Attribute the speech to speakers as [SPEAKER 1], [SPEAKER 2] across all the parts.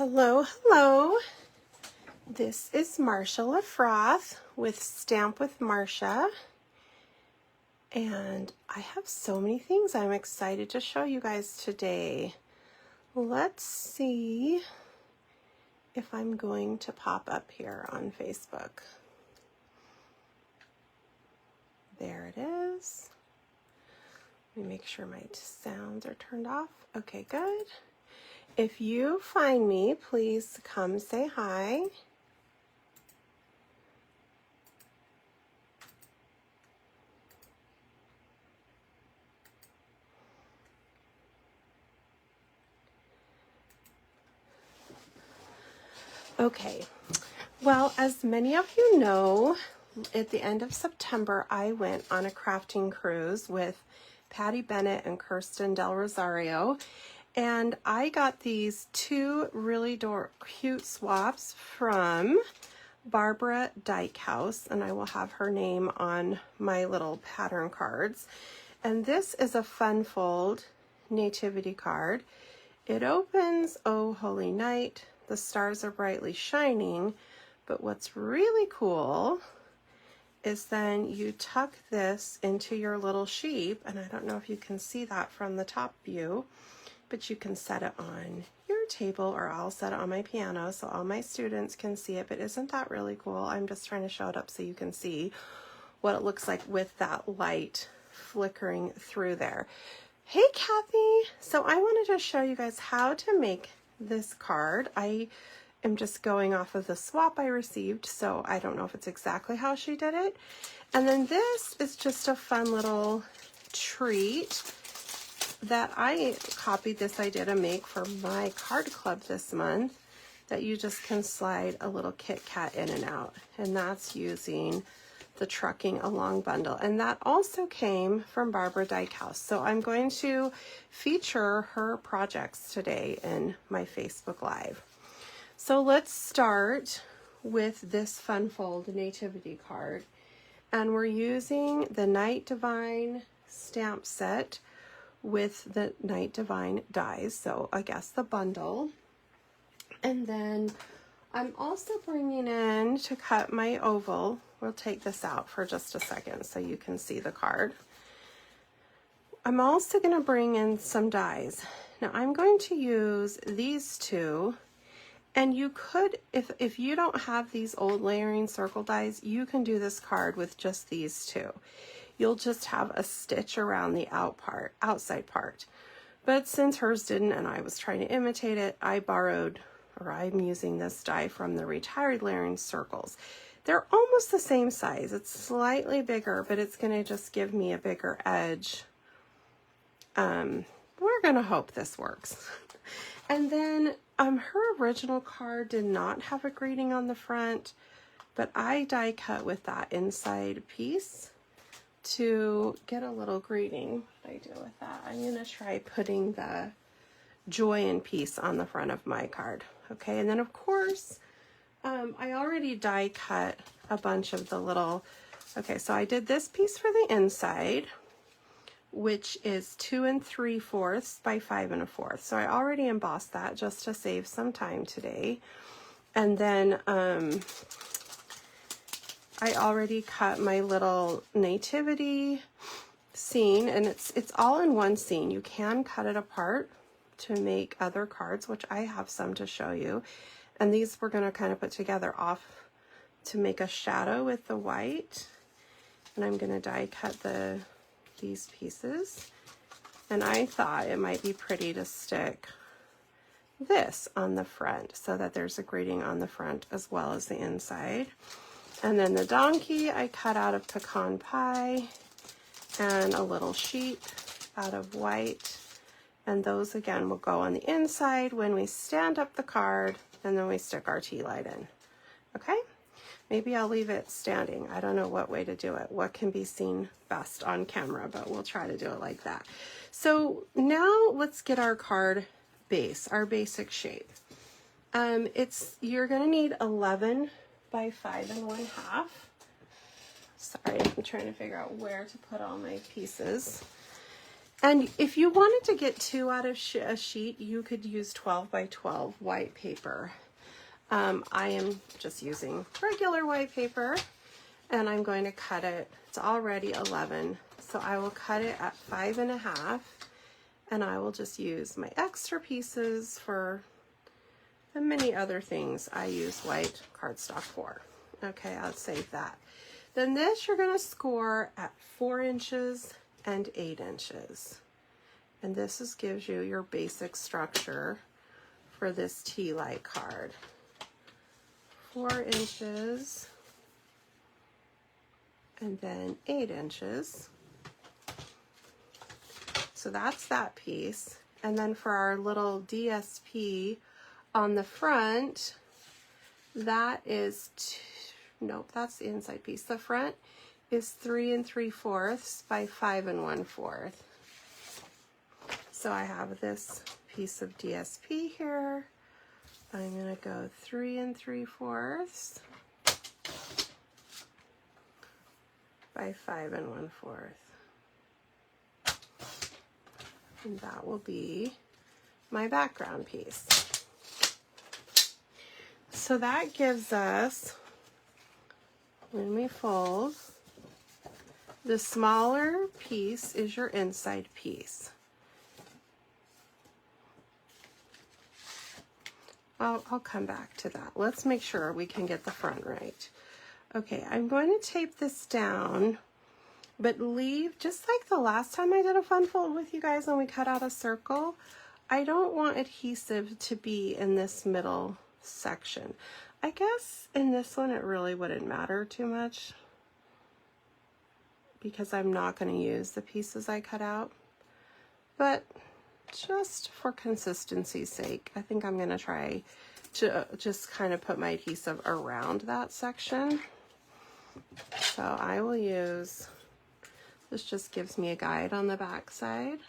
[SPEAKER 1] Hello, hello. This is Marsha LaFroth with Stamp with Marsha. And I have so many things I'm excited to show you guys today. Let's see if I'm going to pop up here on Facebook. There it is. Let me make sure my sounds are turned off. Okay, good. If you find me, please come say hi. Okay, well, as many of you know, at the end of September, I went on a crafting cruise with Patty Bennett and Kirsten Del Rosario. And I got these two really cute swaps from Barbara Dykehouse, and I will have her name on my little pattern cards. And this is a fun fold nativity card. It opens, "Oh Holy Night, the stars are brightly shining," but what's really cool is then you tuck this into your little sheep, and I don't know if you can see that from the top view, but you can set it on your table, or I'll set it on my piano so all my students can see it. But isn't that really cool? I'm just trying to show it up so you can see what it looks like with that light flickering through there. Hey, Kathy! So I wanted to show you guys how to make this card. I am just going off of the swap I received, so I don't know if it's exactly how she did it. And then this is just a fun little treat that I copied this idea to make for my card club this month, that you just can slide a little Kit Kat in and out. And that's using the Trucking Along bundle. And that also came from Barbara Dykehouse. So I'm going to feature her projects today in my Facebook Live. So let's start with this Fun Fold Nativity card. And we're using the Night Divine stamp set with the Night Divine dies, so I guess the bundle. And then I'm also bringing in to cut my oval. We'll take this out for just a second so you can see the card. I'm also going to bring in some dies. Now I'm going to use these two, and you could, if you don't have these old layering circle dies, you can do this card with just these two. You'll just have a stitch around the outside part. But since hers didn't and I was trying to imitate it, I'm using this die from the Retired Layering Circles. They're almost the same size. It's slightly bigger, but it's going to just give me a bigger edge. We're going to hope this works. And then her original card did not have a greeting on the front, but I die cut with that inside piece to get a little greeting. What do I do with that? I'm going to try putting the joy and peace on the front of my card. Okay, and then of course, I already die cut a bunch of the little, okay, so I did this piece for the inside, which is 2 3/4 by 5 1/4. So I already embossed that just to save some time today. And then I already cut my little nativity scene, and it's all in one scene. You can cut it apart to make other cards, which I have some to show you. And these we're going to kind of put together off to make a shadow with the white. And I'm going to die cut these pieces. And I thought it might be pretty to stick this on the front so that there's a greeting on the front as well as the inside. And then the donkey I cut out of pecan pie, and a little sheep out of white. And those again will go on the inside when we stand up the card, and then we stick our tea light in. Okay? Maybe I'll leave it standing. I don't know what way to do it, what can be seen best on camera, but we'll try to do it like that. So now let's get our card base, our basic shape. You're going to need 11 by 5 1/2. Sorry, I'm trying to figure out where to put all my pieces. And if you wanted to get 2 out of a sheet, you could use 12 by 12 white paper. I am just using regular white paper, and I'm going to cut it. It's already 11, so I will cut it at 5.5, and I will just use my extra pieces for the many other things I use white cardstock for. Okay, I'll save that. Then this you're going to score at 4 inches and 8 inches. And this gives you your basic structure for this tea light card. 4 inches and then 8 inches. So that's that piece. And then for our little DSP on the front, that is, nope, that's the inside piece. The front is 3 3/4 by 5 1/4. So I have this piece of DSP here. I'm going to go 3 3/4 by 5 1/4. And that will be my background piece. So that gives us, when we fold, the smaller piece is your inside piece. I'll come back to that. Let's make sure we can get the front right. Okay, I'm going to tape this down, but leave, just like the last time I did a fun fold with you guys when we cut out a circle, I don't want adhesive to be in this middle section. I guess in this one it really wouldn't matter too much because I'm not going to use the pieces I cut out, but just for consistency's sake, I think I'm going to try to just kind of put my adhesive around that section. So I will use, this just gives me a guide on the back side.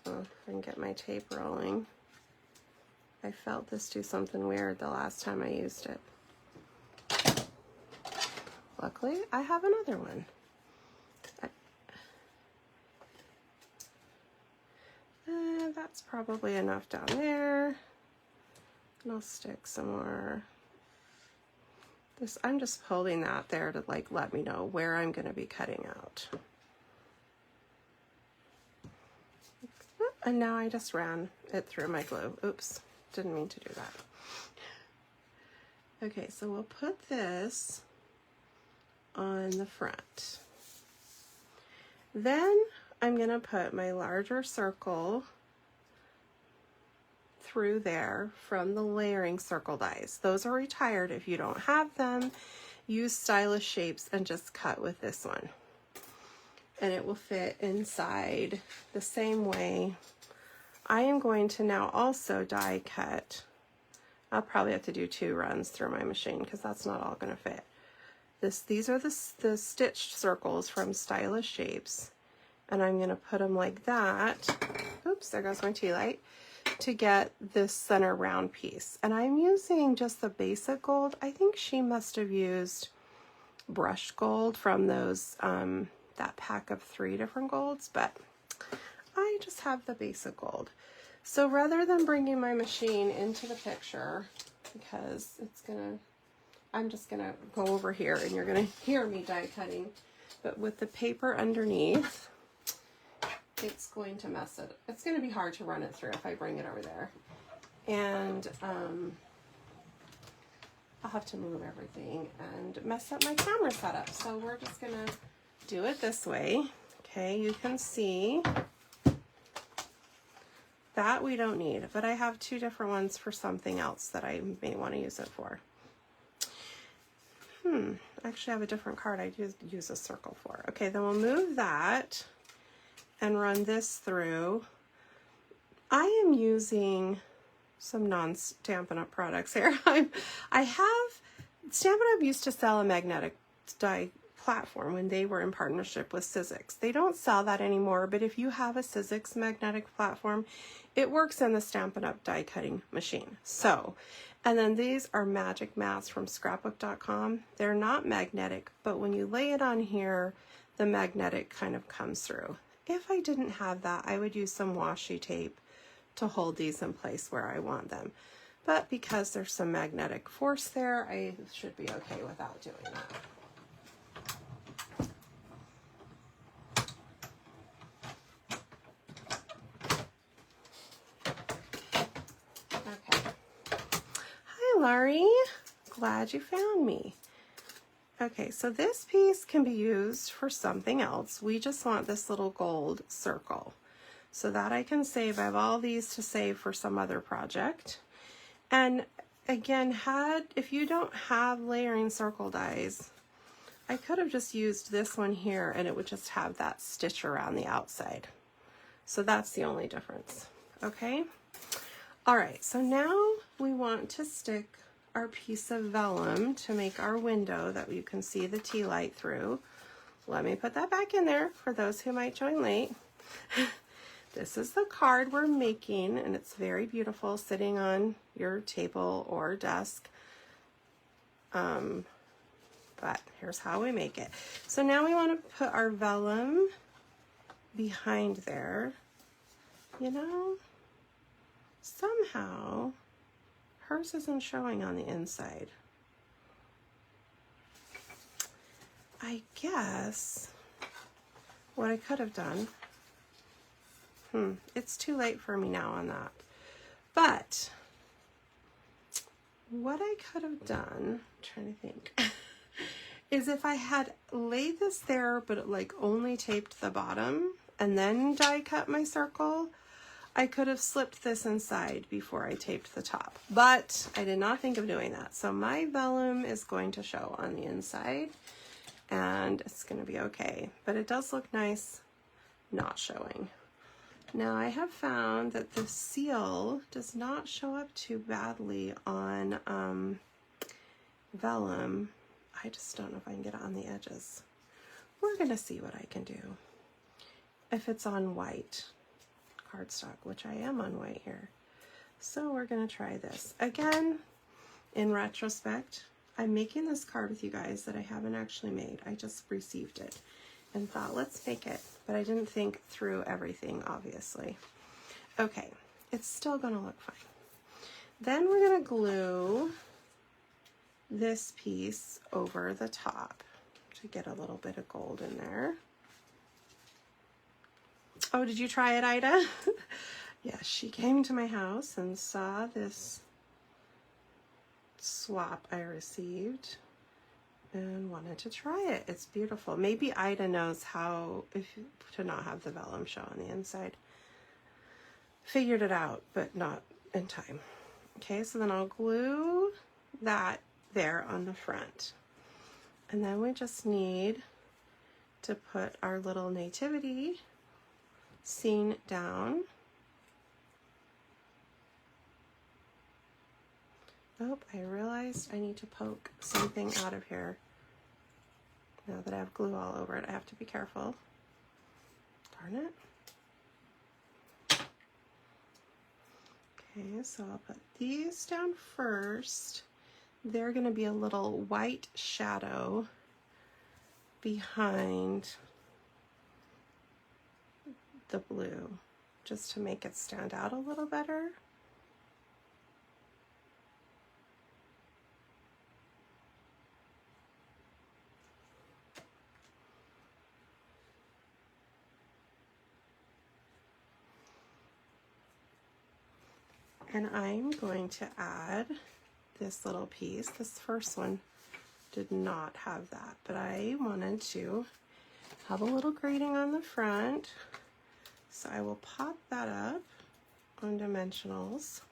[SPEAKER 1] I can get my tape rolling. I felt this do something weird the last time I used it. Luckily, I have another one. That's probably enough down there. And I'll stick some more. I'm just holding that there to like let me know where I'm going to be cutting out. And now I just ran it through my glue. Oops, didn't mean to do that. Okay, so we'll put this on the front. Then I'm going to put my larger circle through there from the layering circle dies. Those are retired. If you don't have them, use stylish shapes and just cut with this one. And it will fit inside the same way. I am going to now also die cut. I'll probably have to do 2 runs through my machine because that's not all going to fit. These are the stitched circles from Stylish Shapes. And I'm going to put them like that. Oops, there goes my tea light. To get this center round piece. And I'm using just the basic gold. I think she must have used brushed gold from those, that pack of 3 different golds, but I just have the basic gold. So rather than bringing my machine into the picture, because I'm just gonna go over here and you're gonna hear me die cutting, but with the paper underneath, it's going to mess it. It's going to be hard to run it through if I bring it over there. And I'll have to move everything and mess up my camera setup. So we're just going to do it this way. Okay, you can see that we don't need, but I have 2 different ones for something else that I may want to use it for. Actually, I have a different card I use a circle for. Okay, then we'll move that and run this through. I am using some non-Stampin' Up! Products here. Stampin' Up! Used to sell a magnetic die platform when they were in partnership with Sizzix. They don't sell that anymore, but if you have a Sizzix magnetic platform, it works in the Stampin' Up! Die cutting machine. So, and then these are magic mats from scrapbook.com. They're not magnetic, but when you lay it on here, the magnetic kind of comes through. If I didn't have that, I would use some washi tape to hold these in place where I want them. But because there's some magnetic force there, I should be okay without doing that. Okay. Hi, Laurie. Glad you found me. Okay, so this piece can be used for something else. We just want this little gold circle so that I can save. I have all these to save for some other project. And again, if you don't have layering circle dies, I could have just used this one here and it would just have that stitch around the outside. So that's the only difference. Okay. All right, so now we want to stick our piece of vellum to make our window that you can see the tea light through. Let me put that back in there for those who might join late. This is the card we're making, and it's very beautiful sitting on your table or desk. But here's how we make it. So now we want to put our vellum behind there. You know, somehow hers isn't showing on the inside. I guess what I could have done, it's too late for me now on that. But what I could have done, I'm trying to think, is if I had laid this there, but like only taped the bottom and then die cut my circle, I could have slipped this inside before I taped the top, but I did not think of doing that. So my vellum is going to show on the inside and it's going to be okay, but it does look nice not showing. Now I have found that the seal does not show up too badly on vellum. I just don't know if I can get it on the edges. We're going to see what I can do. If it's on white cardstock, which I am on white here. So we're going to try this. Again, in retrospect, I'm making this card with you guys that I haven't actually made. I just received it and thought, let's make it. But I didn't think through everything, obviously. Okay, it's still going to look fine. Then we're going to glue this piece over the top to get a little bit of gold in there. Oh, did you try it, Ida? Yeah, she came to my house and saw this swap I received and wanted to try it. It's beautiful. Maybe Ida knows how to not have the vellum show on the inside. Figured it out, but not in time. Okay, so then I'll glue that there on the front. And then we just need to put our little nativity scene down. Oh, I realized I need to poke something out of here. Now that I have glue all over it, I have to be careful. Darn it. Okay, so I'll put these down first. They're going to be a little white shadow behind the blue, just to make it stand out a little better. And I'm going to add this little piece. This first one did not have that, but I wanted to have a little grating on the front. So I will pop that up on dimensionals.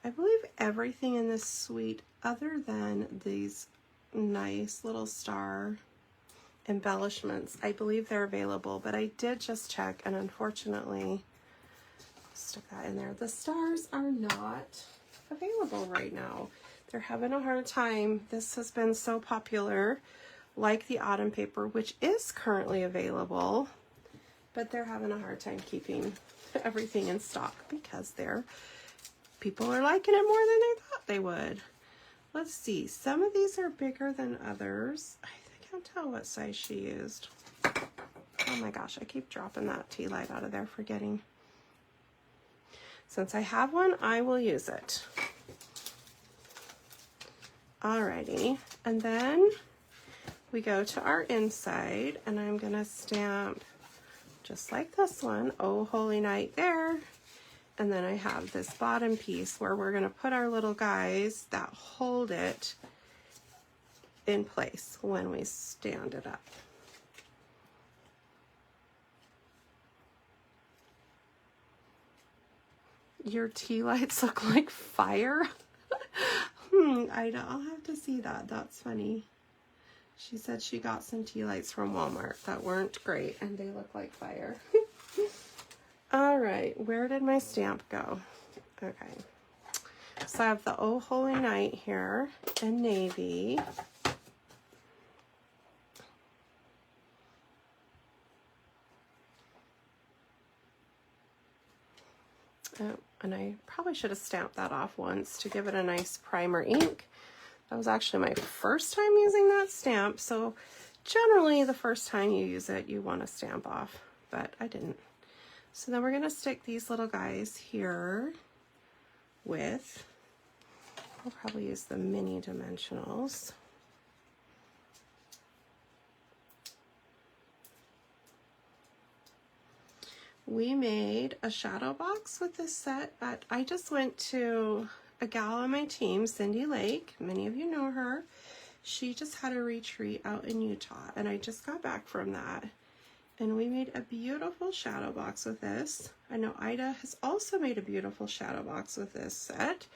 [SPEAKER 1] I believe everything in this suite, other than these nice little star embellishments, I believe they're available, but I did just check, and unfortunately, stick that in there, the stars are not available right now. They're having a hard time. This has been so popular, like the autumn paper, which is currently available, but they're having a hard time keeping everything in stock because people are liking it more than they thought they would. Let's see, some of these are bigger than others. I think can't tell what size she used. Oh my gosh, I keep dropping that tea light out of there, forgetting. Since I have one, I will use it. Alrighty, and then we go to our inside, and I'm gonna stamp just like this one, Oh Holy Night there. And then I have this bottom piece where we're gonna put our little guys that hold it in place when we stand it up. Your tea lights look like fire? I'll have to see that. That's funny. She said she got some tea lights from Walmart that weren't great and they look like fire. All right, where did my stamp go? Okay, so I have the Oh Holy Night here in navy. Oh, and I probably should have stamped that off once to give it a nice primer ink. That was actually my first time using that stamp, so generally the first time you use it, you want to stamp off, but I didn't. So then we're going to stick these little guys here with, I'll probably use the mini dimensionals. We made a shadow box with this set, but I just went to a gal on my team, Cindy Lake. Many of you know her. She just had a retreat out in Utah, and I just got back from that. And we made a beautiful shadow box with this. I know Ida has also made a beautiful shadow box with this set,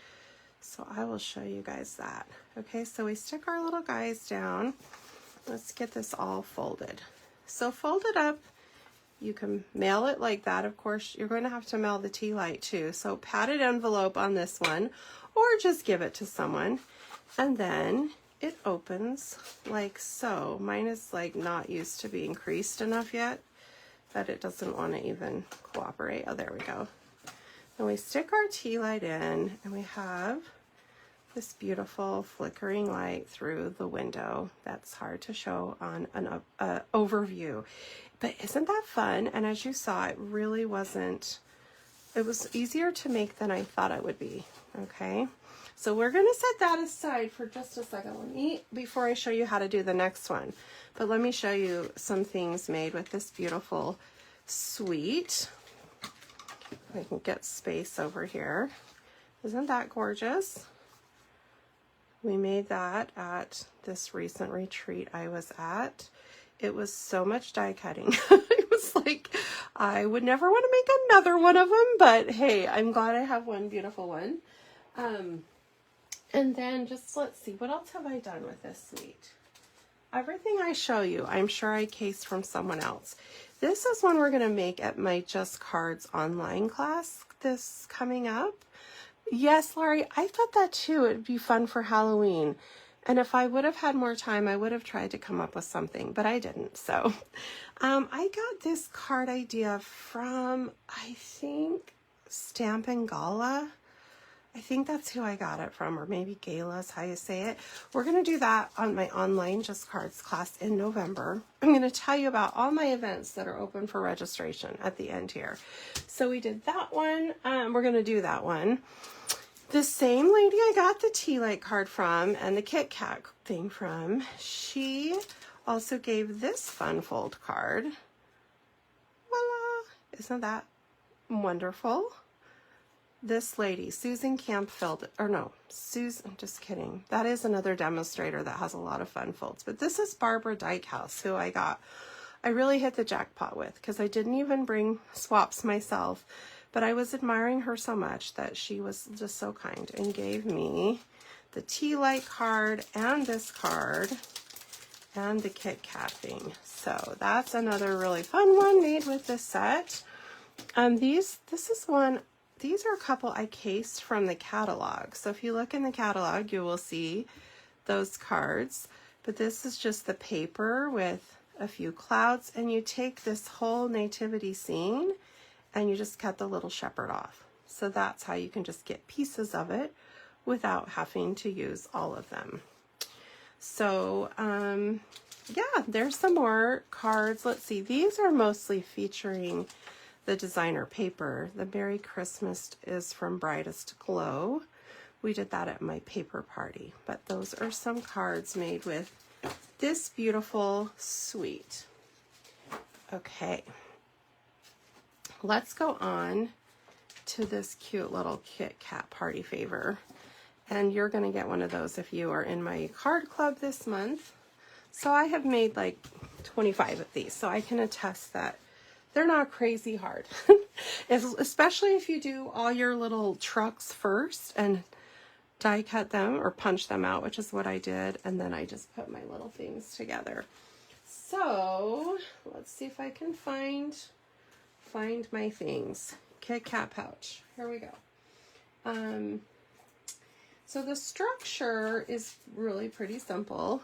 [SPEAKER 1] so I will show you guys that. Okay, so we stick our little guys down. Let's get this all folded. So fold it up. You can mail it like that. Of course, you're going to have to mail the tea light too. So padded envelope on this one, or just give it to someone. And then it opens like so. Mine is like not used to being creased enough yet, that it doesn't want to even cooperate. Oh, there we go. And we stick our tea light in, and we have this beautiful flickering light through the window. That's hard to show on an overview, but isn't that fun? And as you saw, it really wasn't, it was easier to make than I thought it would be. Okay, so we're going to set that aside for just a second. Let me, before I show you how to do the next one, but let me show you some things made with this beautiful suite. I can get space over here. Isn't that gorgeous? We made that at this recent retreat I was at. It was so much die cutting. It was like, I would never want to make another one of them, but hey, I'm glad I have one beautiful one. And then just, let's see, what else have I done with this suite? Everything I show you, I'm sure I cased from someone else. This is one we're going to make at my Just Cards online class this coming up. Yes, Laurie, I thought that too. It'd be fun for Halloween. And if I would have had more time, I would have tried to come up with something, but I didn't. So I got this card idea from, I think, Stamp and Gala. I think that's who I got it from, or maybe Gala is how you say it. We're going to do that on my online Just Cards class in November. I'm going to tell you about all my events that are open for registration at the end here. So we did that one. We're going to do that one. The same lady I got the tea light card from and the Kit Kat thing from, she also gave this fun fold card. Voila! Isn't that wonderful? This lady, Susan Campfield, or no, Susan, I'm just kidding. That is another demonstrator that has a lot of fun folds. But this is Barbara Dykehouse, who I really hit the jackpot with, because I didn't even bring swaps myself. But I was admiring her so much that she was just so kind and gave me the tea light card and this card and the Kit Kat thing. So that's another really fun one made with this set. These are a couple I cased from the catalog. So if you look in the catalog, you will see those cards. But this is just the paper with a few clouds, and you take this whole nativity scene and you just cut the little shepherd off. So that's how you can just get pieces of it without having to use all of them. So yeah, there's some more cards. Let's see. These are mostly featuring the designer paper. The Merry Christmas is from Brightest Glow. We did that at my paper party. But those are some cards made with this beautiful suite. Okay. Let's go on to this cute little Kit Kat party favor. And you're going to get one of those if you are in my card club this month. So I have made like 25 of these, so I can attest that they're not crazy hard. Especially if you do all your little trucks first and die cut them or punch them out, which is what I did. And then I just put my little things together. So let's see if I can find my things. Kit Kat pouch. Here we go. So the structure is really pretty simple.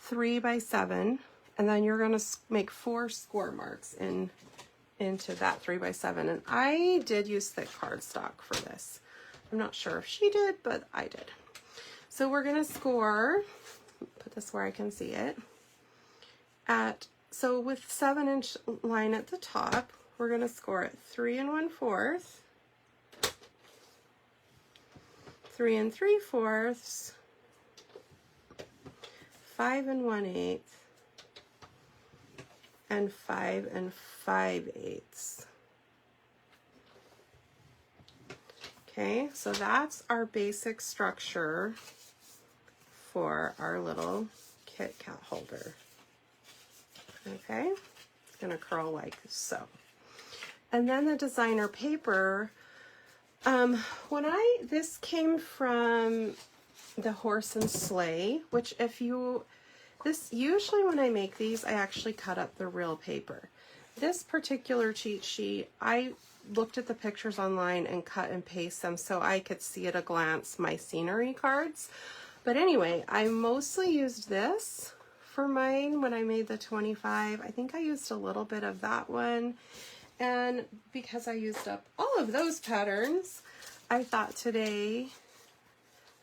[SPEAKER 1] 3 by 7, and then you're going to make 4 score marks into that 3 by 7. And I did use thick cardstock for this. I'm not sure if she did, but I did. So we're going to score, put this where I can see it, so with 7-inch line at the top, we're going to score at 3 1/4, 3 3/4, 5 1/8, and 5 5/8. Okay, so that's our basic structure for our little Kit Kat holder. Okay, it's gonna curl like so. And then the designer paper, this came from the Horse and Sleigh, which usually when I make these, I actually cut up the real paper. This particular cheat sheet, I looked at the pictures online and cut and paste them so I could see at a glance my scenery cards. But anyway, I mostly used this for mine when I made the 25. I think I used a little bit of that one. And because I used up all of those patterns, I thought today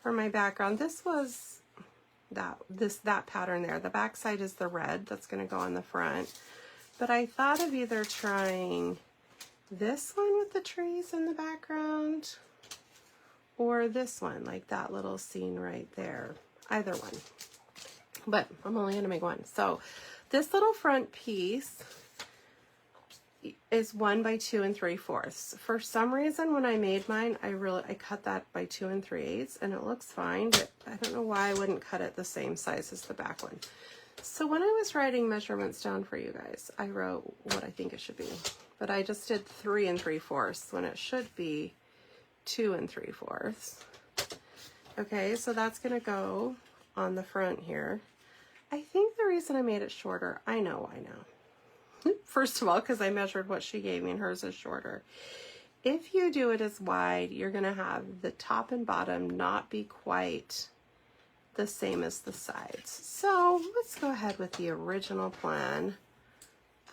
[SPEAKER 1] for my background, this was that pattern there. The back side is the red that's going to go on the front. But I thought of either trying this one with the trees in the background or this one, like that little scene right there. Either one. But I'm only going to make one. So this little front piece is 1 by 2 3/4. For some reason, when I made mine, I cut that by 2 3/8, and it looks fine, but I don't know why I wouldn't cut it the same size as the back one. So when I was writing measurements down for you guys, I wrote what I think it should be, but I just did 3 3/4 when it should be 2 3/4. Okay, so that's gonna go on the front here. I think the reason I made it shorter, I know. First of all, because I measured what she gave me and hers is shorter. If you do it as wide, you're going to have the top and bottom not be quite the same as the sides. So let's go ahead with the original plan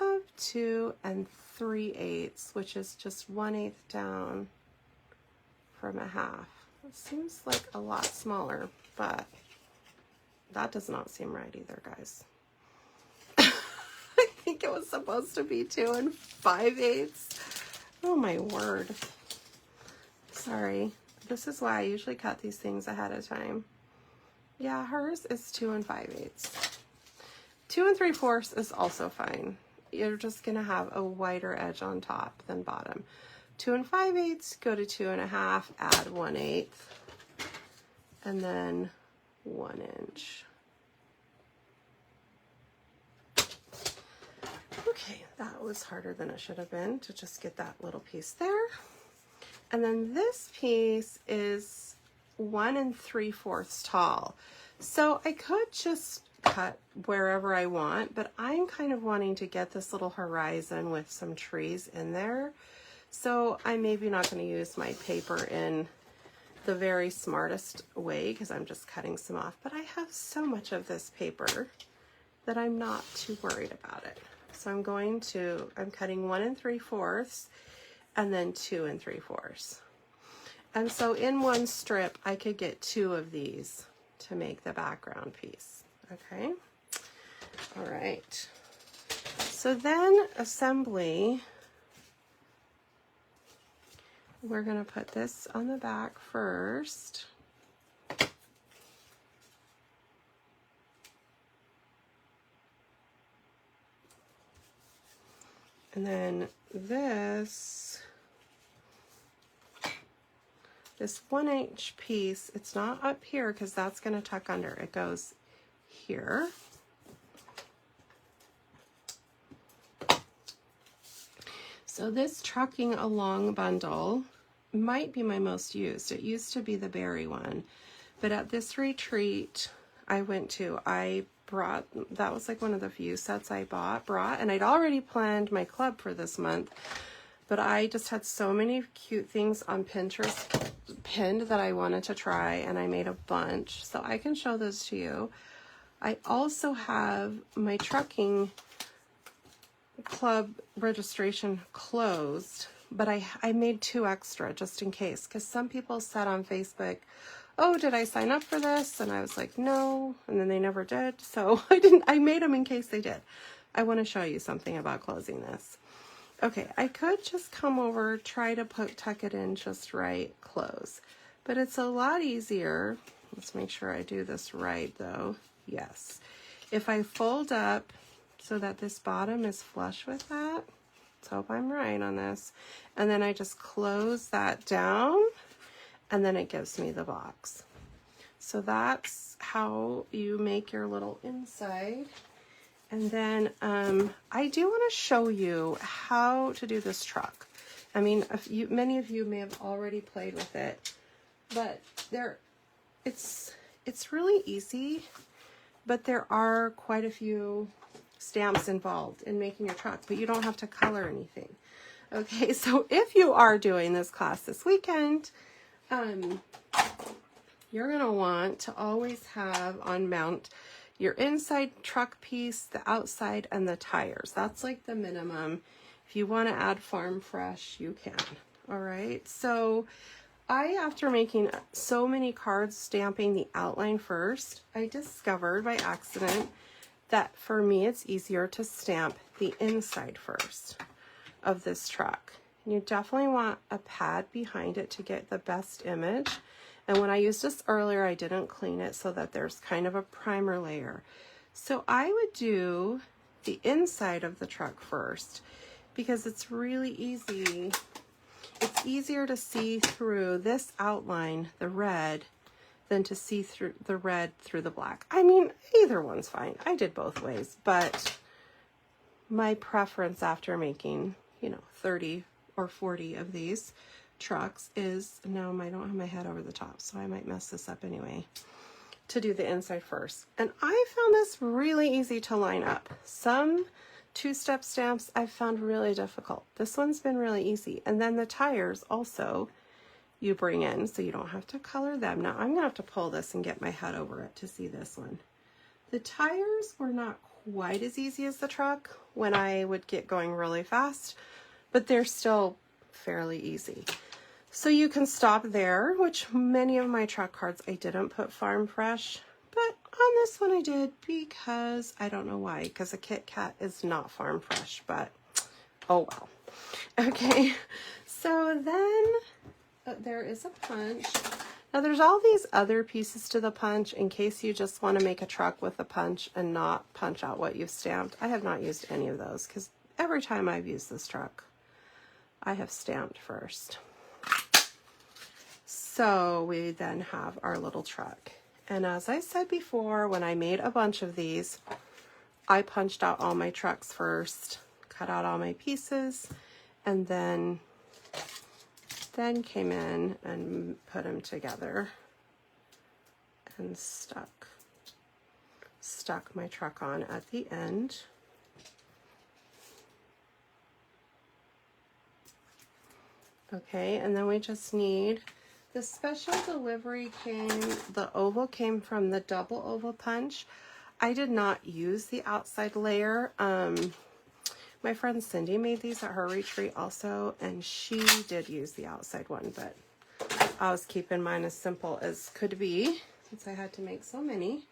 [SPEAKER 1] of 2 3/8, which is just 1/8 down from a half. It seems like a lot smaller, but that does not seem right either, guys. I think it was supposed to be 2 5/8. Oh my word. Sorry. This is why I usually cut these things ahead of time. Yeah, hers is 2 5/8. 2 3/4 is also fine. You're just gonna have a wider edge on top than bottom. 2 5/8, go to 2 1/2, add 1/8, and then 1 inch. Okay, that was harder than it should have been to just get that little piece there. And then this piece is 1 3/4 tall. So I could just cut wherever I want, but I'm kind of wanting to get this little horizon with some trees in there. So I'm maybe not going to use my paper in the very smartest way because I'm just cutting some off. But I have so much of this paper that I'm not too worried about it. So I'm cutting 1 3/4 and then 2 3/4. And so in one strip, I could get 2 of these to make the background piece. Okay. All right. So then assembly, we're going to put this on the back first. And then this 1-inch piece, it's not up here because that's going to tuck under. It goes here. So this trucking along bundle might be my most used. It used to be the berry one, but at this retreat I went to, I brought, that was like one of the few sets I brought, and I'd already planned my club for this month, but I just had so many cute things on Pinterest pinned that I wanted to try, and I made a bunch, so I can show those to you. I also have my trucking club registration closed, but I made 2 extra just in case, because some people said on Facebook, oh, did I sign up for this? And I was like, no, and then they never did, so I made them in case they did. I want to show you something about closing this. Okay, I could just come over, try to tuck it in just right, close, but it's a lot easier. Let's make sure I do this right though. Yes, if I fold up so that this bottom is flush with that, let's hope I'm right on this, and then I just close that down, and then it gives me the box. So that's how you make your little inside. And then I do want to show you how to do this truck. I mean, many of you may have already played with it, but it's really easy, but there are quite a few stamps involved in making your truck, but you don't have to color anything. Okay, so if you are doing this class this weekend, you're going to want to always have on mount your inside truck piece, the outside, and the tires. That's like the minimum. If you want to add farm fresh, you can. All right, so after making so many cards stamping the outline first, I discovered by accident that for me it's easier to stamp the inside first of this truck. You definitely want a pad behind it to get the best image. And when I used this earlier, I didn't clean it so that there's kind of a primer layer. So I would do the inside of the truck first because it's really easy. It's easier to see through this outline, the red, than to see through the red through the black. I mean, either one's fine. I did both ways, but my preference after making, 30 or 40 of these trucks is, now I don't have my head over the top, so I might mess this up anyway, to do the inside first. And I found this really easy to line up. Some 2-step stamps I've found really difficult. This one's been really easy. And then the tires also you bring in, so you don't have to color them. Now I'm gonna have to pull this and get my head over it to see this one. The tires were not quite as easy as the truck when I would get going really fast, but they're still fairly easy. So you can stop there, which many of my truck cards I didn't put farm fresh, but on this one I did because I don't know why, because a Kit Kat is not farm fresh, but oh well. Okay, so then there is a punch. Now there's all these other pieces to the punch in case you just want to make a truck with a punch and not punch out what you've stamped. I have not used any of those because every time I've used this truck, I have stamped first. So we then have our little truck. And as I said before, when I made a bunch of these, I punched out all my trucks first, cut out all my pieces, and then came in and put them together and stuck my truck on at the end. Okay, and then we just need the special delivery the oval came from the double oval punch. I did not use the outside layer. My friend Cindy made these at her retreat also, and she did use the outside one, but I was keeping mine as simple as could be since I had to make so many.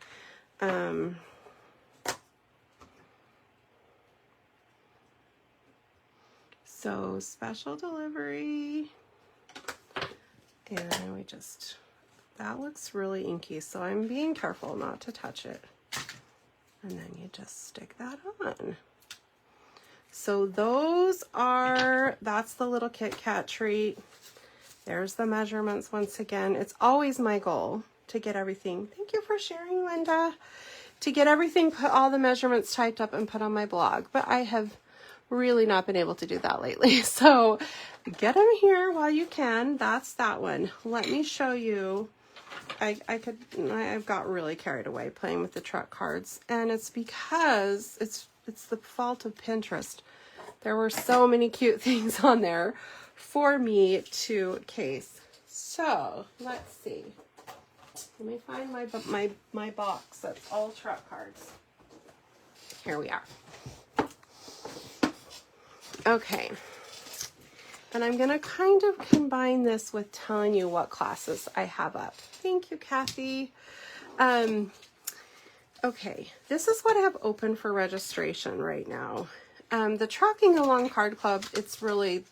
[SPEAKER 1] So special delivery. And we just, that looks really inky, so I'm being careful not to touch it. And then you just stick that on. So those are, that's the little Kit Kat treat. There's the measurements once again. It's always my goal to get everything. Thank you for sharing, Linda. To get everything, put all the measurements typed up and put on my blog. But I have really not been able to do that lately. So get them here while you can. That's that one. Let me show you. I've got really carried away playing with the truck cards. And it's because it's the fault of Pinterest. There were so many cute things on there for me to case. So let's see. Let me find my box that's all truck cards. Here we are. Okay. And I'm going to kind of combine this with telling you what classes I have up. Thank you, Kathy. Okay, this is what I have open for registration right now. The Trucking Along Card Club, it's really,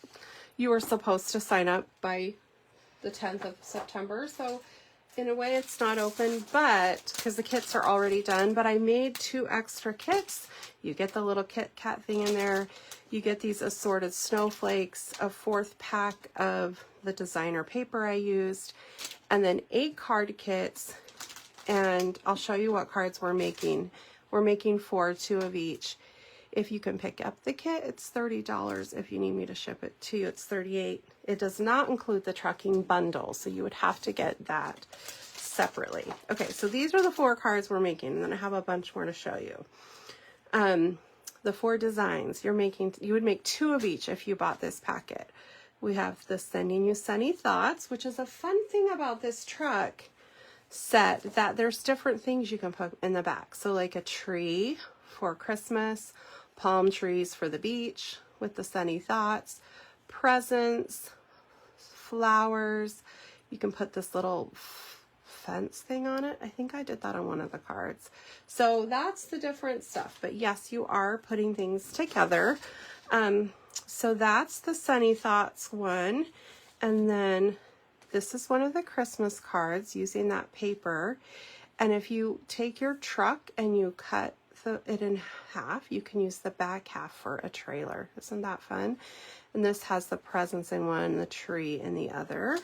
[SPEAKER 1] you were supposed to sign up by the 10th of September. So in a way it's not open, but because the kits are already done, but I made 2 extra kits. You get the little Kit Kat thing in there. You get these assorted snowflakes, a 4th pack of the designer paper I used, and then 8 card kits. And I'll show you what cards we're making. We're making 4, 2 of each. If you can pick up the kit, it's $30. If you need me to ship it to you, it's $38. It does not include the trucking bundle, so you would have to get that separately. Okay, so these are the 4 cards we're making, and then I have a bunch more to show you. The 4 designs you're making, you would make 2 of each if you bought this packet. We have the Sending You Sunny Thoughts, which is a fun thing about this truck set, that there's different things you can put in the back. So like a tree for Christmas, palm trees for the beach with the sunny thoughts, presents, flowers. You can put this little fence thing on it. I think I did that on one of the cards. So that's the different stuff. But yes, you are putting things together. So that's the Sunny Thoughts one. And then this is one of the Christmas cards using that paper. And if you take your truck and you cut it in half, you can use the back half for a trailer. Isn't that fun? And this has the presents in one, the tree in the other.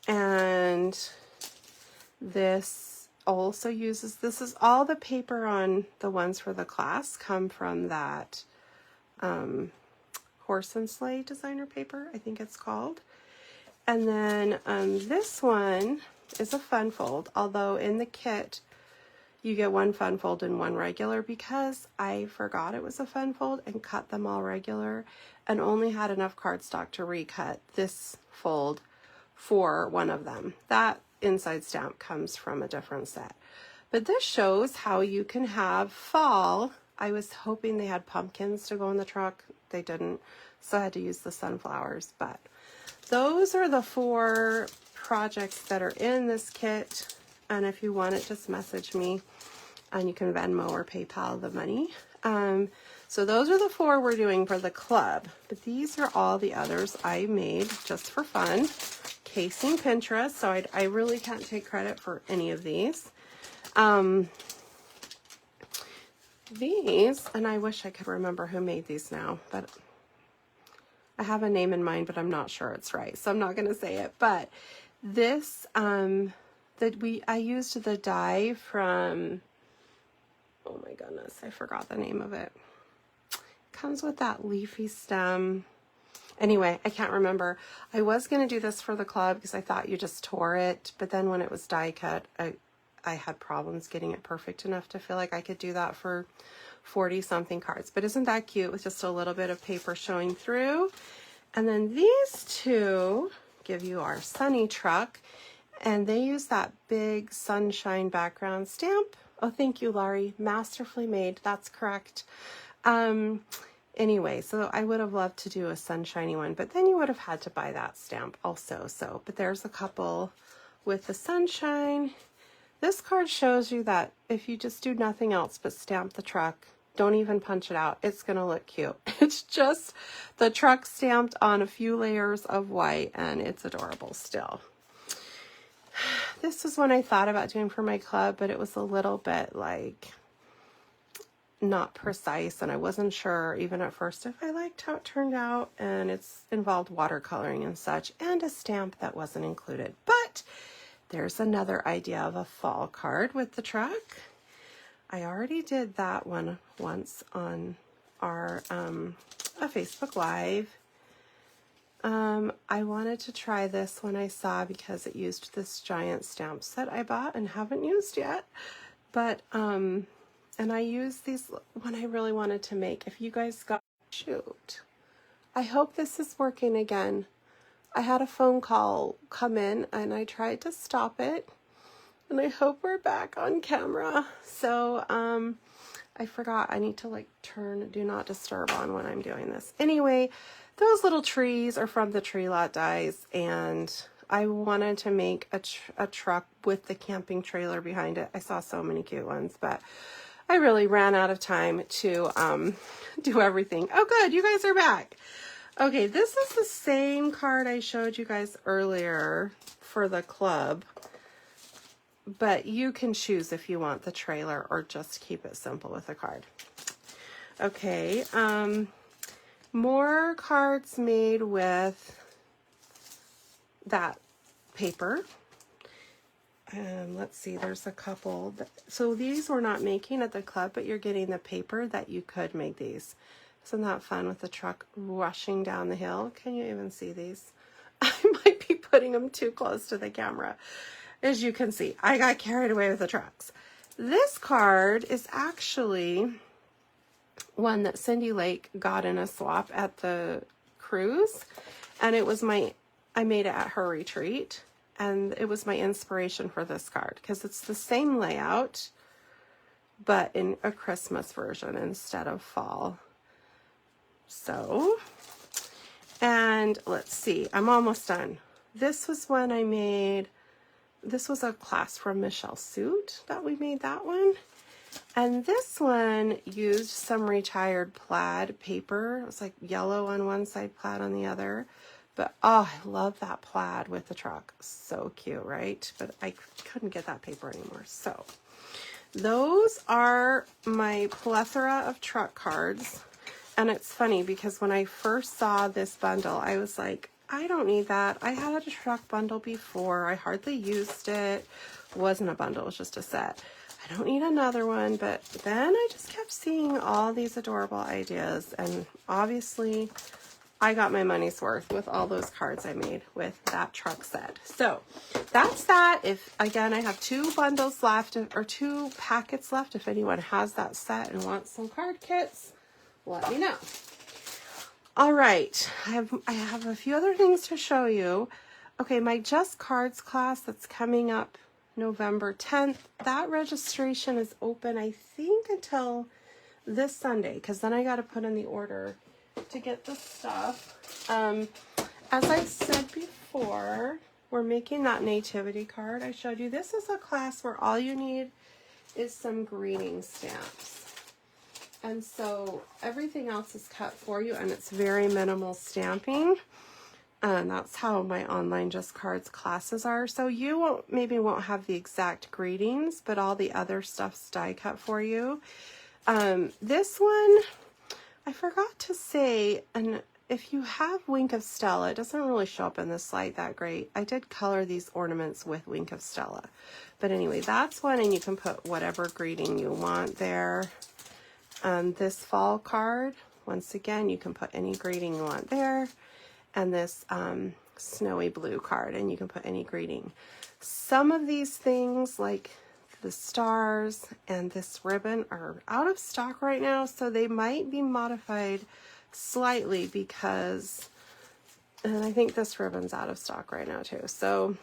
[SPEAKER 1] And this also uses, this is all the paper on the ones for the class come from that horse and sleigh designer paper, I think it's called. And then this one is a fun fold, although in the kit you get 1 fun fold and 1 regular, because I forgot it was a fun fold and cut them all regular and only had enough cardstock to recut this fold for one of them. That inside stamp comes from a different set. But this shows how you can have fall. I was hoping they had pumpkins to go in the truck. They didn't, so I had to use the sunflowers. But those are the 4 projects that are in this kit. And if you want it, just message me and you can Venmo or PayPal the money. So those are the 4 we're doing for the club. But these are all the others I made just for fun. Casing Pinterest, so I really can't take credit for any of these. These, and I wish I could remember who made these now, but I have a name in mind, but I'm not sure it's right, so I'm not going to say it. But this, I used the die from, oh my goodness, I forgot the name of it. It comes with that leafy stem. Anyway, I can't remember. I was going to do this for the club because I thought you just tore it, but then when it was die cut, I had problems getting it perfect enough to feel like I could do that for 40 something cards. But isn't that cute with just a little bit of paper showing through? And then these 2 give you our sunny truck, and they use that big sunshine background stamp. Oh, thank you, Laurie. Masterfully made. That's correct. Anyway, so I would have loved to do a sunshiny one, but then you would have had to buy that stamp also. So, but there's a couple with the sunshine. This card shows you that if you just do nothing else but stamp the truck, Don't even punch it out. It's going to look cute. It's just the truck stamped on a few layers of white, and it's adorable still. This was one I thought about doing for my club, but it was a little bit like not precise, and I wasn't sure even at first if I liked how it turned out, and it's involved watercoloring and such, and a stamp that wasn't included. But there's another idea of a fall card with the truck. I already did that one once on our a Facebook Live. I wanted to try this one I saw because it used this giant stamp set I bought and haven't used yet. But and I used these when I really wanted to make. If you guys got, shoot, I hope this is working again. I had a phone call come in and I tried to stop it, and I hope we're back on camera. So I forgot I need to like turn do not disturb on when I'm doing this. Anyway, those little trees are from the Tree Lot dies, and I wanted to make a truck with the camping trailer behind it. I saw so many cute ones, but I really ran out of time to do everything. Oh good, you guys are back. Okay, this is the same card I showed you guys earlier for the club, but you can choose if you want the trailer or just keep it simple with a card. Okay, more cards made with that paper. Let's see, there's a couple. So these we're not making at the club, but you're getting the paper that you could make these. Isn't that fun with the truck rushing down the hill? Can you even see these? I might be putting them too close to the camera. As you can see, I got carried away with the trucks. This card is actually one that Cindy Lake got in a swap at the cruise, and it was I made it at her retreat, and it was my inspiration for this card because it's the same layout, but in a Christmas version instead of fall. So, and let's see, I'm almost done. This was one I made. This was a class from Michelle Suit that we made that one. And this one used some retired plaid paper. It was like yellow on one side, plaid on the other. But oh, I love that plaid with the truck. So cute, right? But I couldn't get that paper anymore. So those are my plethora of truck cards. And it's funny because when I first saw this bundle, I was like, I don't need that. I had a truck bundle before. I hardly used it. It wasn't a bundle, it was just a set. I don't need another one. But then I just kept seeing all these adorable ideas. And obviously, I got my money's worth with all those cards I made with that truck set. So that's that. If, again, I have 2 bundles left, or 2 packets left. If anyone has that set and wants some card kits, let me know. All right, I have a few other things to show you. Okay, my Just Cards class that's coming up November 10th, that registration is open, I think, until this Sunday, because then I got to put in the order to get the stuff. As I said before, we're making that nativity card I showed you. This is a class where all you need is some greeting stamps. And so everything else is cut for you, and it's very minimal stamping. And that's how my online Just Cards classes are. So you maybe won't have the exact greetings, but all the other stuff's die cut for you. This one, I forgot to say, and if you have Wink of Stella, it doesn't really show up in this slide that great. I did color these ornaments with Wink of Stella. But anyway, that's one, and you can put whatever greeting you want there. This fall card, once again, you can put any greeting you want there. And this snowy blue card, and you can put any greeting. Some of these things, like the stars and this ribbon, are out of stock right now, so they might be modified slightly because, and I think this ribbon's out of stock right now too. So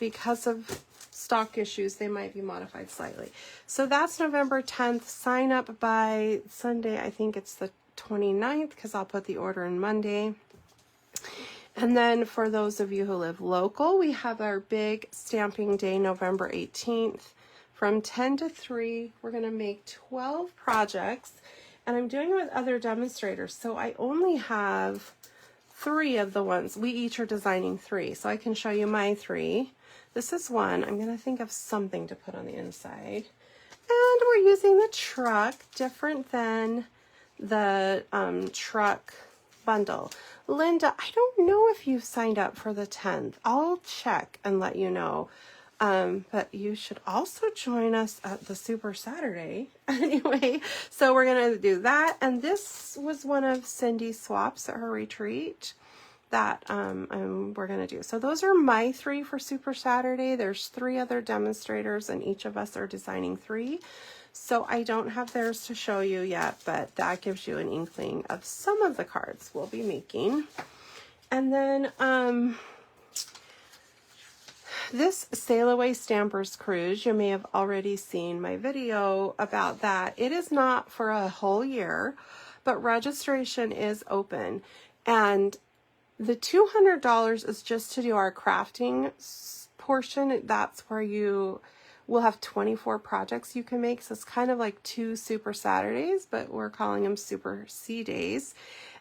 [SPEAKER 1] because of stock issues, they might be modified slightly. So that's November 10th. Sign up by Sunday. I think it's the 29th, because I'll put the order in Monday. And then for those of you who live local, we have our big stamping day, November 18th. From 10 to 3, we're going to make 12 projects. And I'm doing it with other demonstrators, so I only have 3 of the ones. We each are designing 3, so I can show you my 3. This is one. I'm going to think of something to put on the inside. And we're using the truck, different than the truck bundle. Linda, I don't know if you've signed up for the 10th. I'll check and let you know. But you should also join us at the Super Saturday. Anyway, so we're going to do that. And this was one of Cindy's swaps at her retreat that we're going to do. So those are my 3 for Super Saturday. There's 3 other demonstrators and each of us are designing 3. So I don't have theirs to show you yet, but that gives you an inkling of some of the cards we'll be making. And then this Sail Away Stampers Cruise, you may have already seen my video about that. It is not for a whole year, but registration is open. And the $200 is just to do our crafting portion. That's where you will have 24 projects you can make. So it's kind of like 2 Super Saturdays, but we're calling them Super C Days.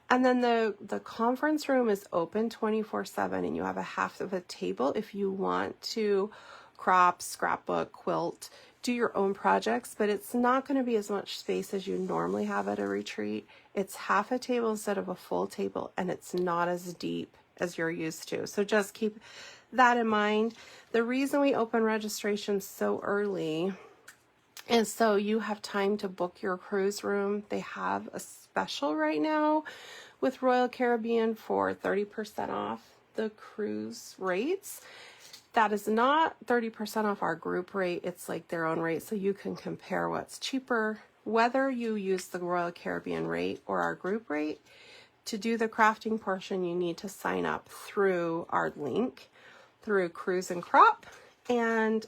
[SPEAKER 1] And then the conference room is open 24/7, and you have a half of a table if you want to crop, scrapbook, quilt, do your own projects, but it's not going to be as much space as you normally have at a retreat. It's half a table instead of a full table, and it's not as deep as you're used to. So just keep that in mind. The reason we open registration so early is so you have time to book your cruise room. They have a special right now with Royal Caribbean for 30% off the cruise rates. That is not 30% off our group rate. It's like their own rate, so you can compare what's cheaper. Whether you use the Royal Caribbean rate or our group rate, to do the crafting portion, you need to sign up through our link, through Cruise and Crop. And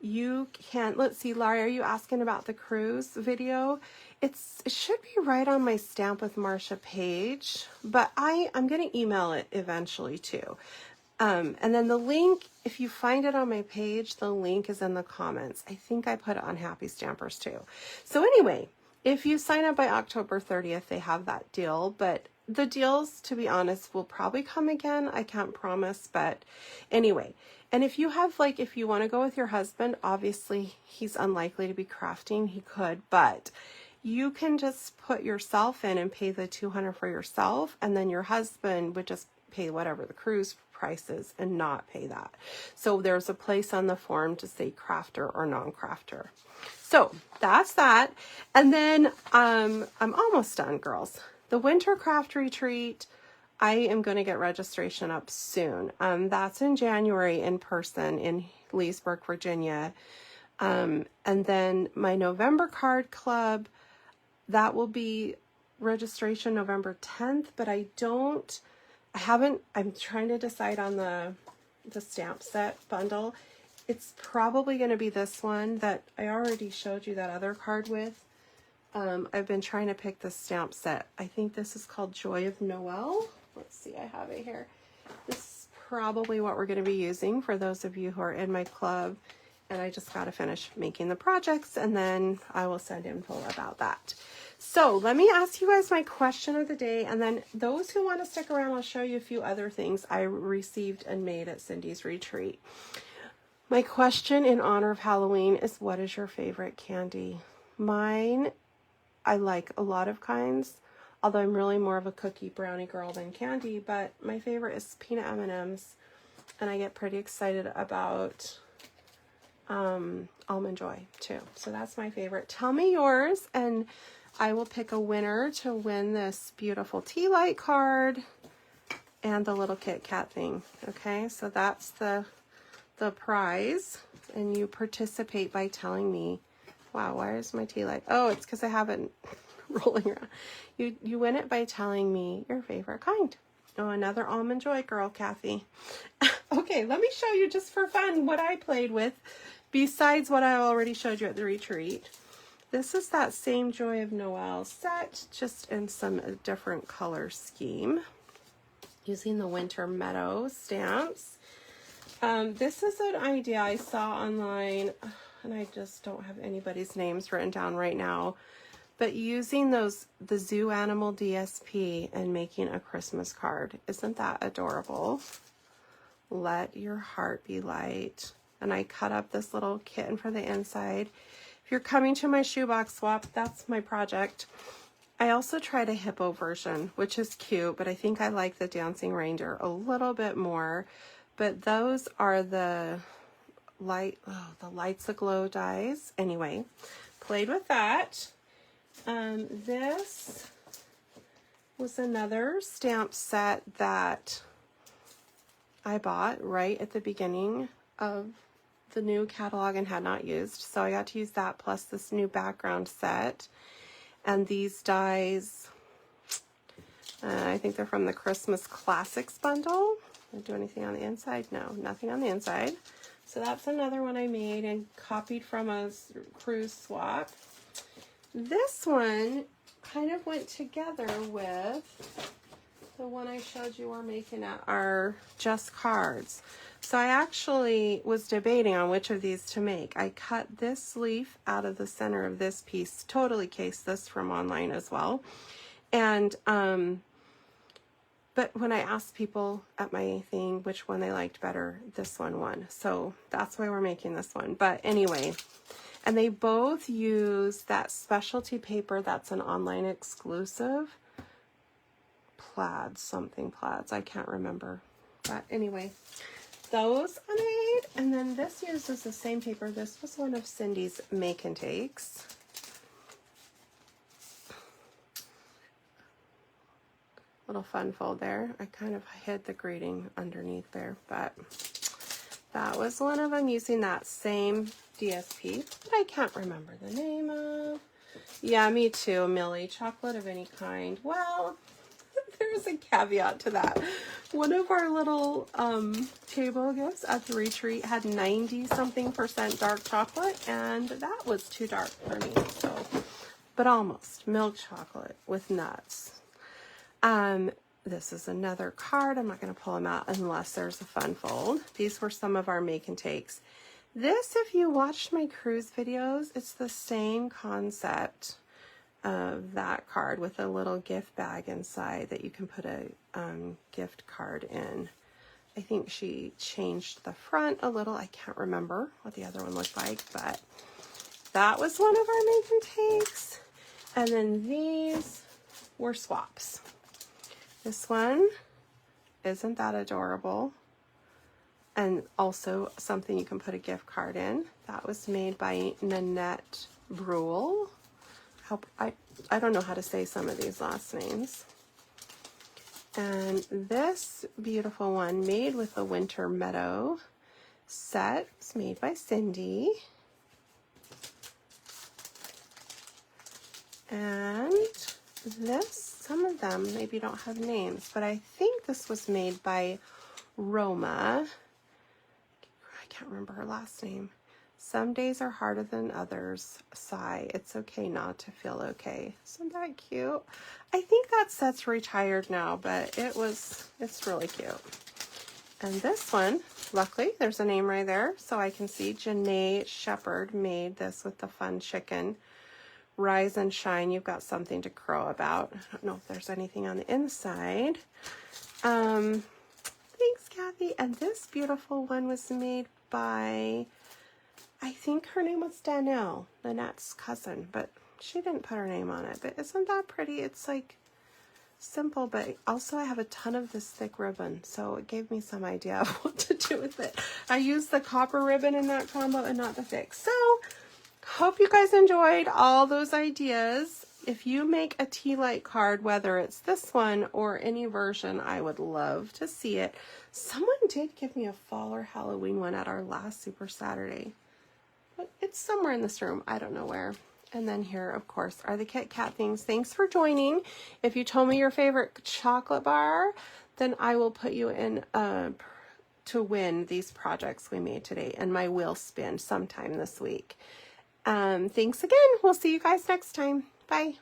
[SPEAKER 1] you can, let's see, Laurie, are you asking about the cruise video? It should be right on my Stamp with Marsha page, but I'm going to email it eventually too. And then the link, if you find it on my page, the link is in the comments. I think I put it on Happy Stampers too. So anyway, if you sign up by October 30th, they have that deal, but the deals, to be honest, will probably come again. I can't promise, but anyway. And if you have, like, if you want to go with your husband, obviously he's unlikely to be crafting. He could, but you can just put yourself in and pay the $200 for yourself, and then your husband would just pay whatever the cruise price is and not pay that. So there's a place on the form to say crafter or non-crafter. So that's that. And then I'm almost done, girls. The Winter Craft Retreat, I am going to get registration up soon. That's in January in person in Leesburg, Virginia. And then my November Card Club, that will be registration November 10th, but I'm trying to decide on the stamp set bundle. It's probably going to be this one that I already showed you that other card with. I've been trying to pick the stamp set. I think this is called Joy of Noel. Let's see, I have it here. This is probably what we're going to be using for those of you who are in my club. And I just got to finish making the projects, and then I will send info about that. So let me ask you guys my question of the day, and then those who want to stick around, I'll show you a few other things I received and made at Cindy's retreat. My question in honor of Halloween is, what is your favorite candy? Mine, I like a lot of kinds, although I'm really more of a cookie brownie girl than candy, but my favorite is peanut M&Ms, and I get pretty excited about Almond Joy too. So that's my favorite. Tell me yours, and I will pick a winner to win this beautiful tea light card and the little Kit Kat thing. Okay, so that's the prize, and you participate by telling me. Wow, why is my tea light? Oh, it's because I have it rolling around. You win it by telling me your favorite kind. Oh, another Almond Joy girl, Kathy. Okay, let me show you just for fun what I played with besides what I already showed you at the retreat. This is that same Joy of Noel set, just in some different color scheme, using the Winter Meadow stamps. This is an idea I saw online, and I just don't have anybody's names written down right now, But using the zoo animal DSP and making a Christmas card, isn't that adorable? Let your heart be light. And I cut up this little kitten for the inside. If you're coming to my shoebox swap, that's my project. I also tried a hippo version, which is cute, but I think I like the dancing reindeer a little bit more. But those are the lights aglow dies. Anyway, played with that. This was another stamp set that I bought right at the beginning of the new catalog and had not used. So I got to use that plus this new background set. And these dies, I think they're from the Christmas Classics bundle. Did I do anything on the inside? No, nothing on the inside. So that's another one I made and copied from a cruise swap. This one kind of went together with the one I showed you we're making at our Just Cards. So I actually was debating on which of these to make. I cut this leaf out of the center of this piece, totally cased this from online as well. And, but when I asked people at my thing which one they liked better, this one won. So that's why we're making this one. But anyway, and they both use that specialty paper that's an online exclusive. Plaids, I can't remember. But anyway, those I made. And then this uses the same paper. This was one of Cindy's make and takes. Little fun fold there. I kind of hid the greeting underneath there, but that was one of them using that same DSP that I can't remember the name of. Yeah, me too, Millie. Chocolate of any kind. Well, there's a caveat to that. One of our little table gifts at the retreat had 90-something% dark chocolate, and that was too dark for me. So, but almost milk chocolate with nuts. This is another card. I'm not going to pull them out unless there's a fun fold. These were some of our make and takes. This, if you watched my cruise videos, it's the same concept of that card with a little gift bag inside that you can put a gift card in. I think she changed the front a little. I can't remember what the other one looked like, but that was one of our make and takes. And then these were swaps. This one, isn't that adorable? And also something you can put a gift card in. That was made by Nanette Brule. I don't know how to say some of these last names. And this beautiful one made with the Winter Meadow set was made by Cindy. And this, some of them maybe don't have names, but I think this was made by Roma. I can't remember her last name. Some days are harder than others. Sigh. It's okay not to feel okay. Isn't that cute? I think that set's retired now, but it's really cute. And this one, luckily, there's a name right there, so I can see Janae Shepherd made this with the fun chicken. Rise and shine. You've got something to crow about. I don't know if there's anything on the inside. Thanks, Kathy. And this beautiful one was made by, I think her name was Danielle, Nanette's cousin, but she didn't put her name on it. But isn't that pretty? It's like simple, but also I have a ton of this thick ribbon, so it gave me some idea of what to do with it. I used the copper ribbon in that combo and not the thick. So hope you guys enjoyed all those ideas. If you make a tea light card, whether it's this one or any version, I would love to see it. Someone did give me a fall or Halloween one at our last Super Saturday. But it's somewhere in this room. I don't know where. And then here, of course, are the Kit Kat things. Thanks for joining. If you told me your favorite chocolate bar, then I will put you in to win these projects we made today and my wheel spin sometime this week. Thanks again. We'll see you guys next time. Bye.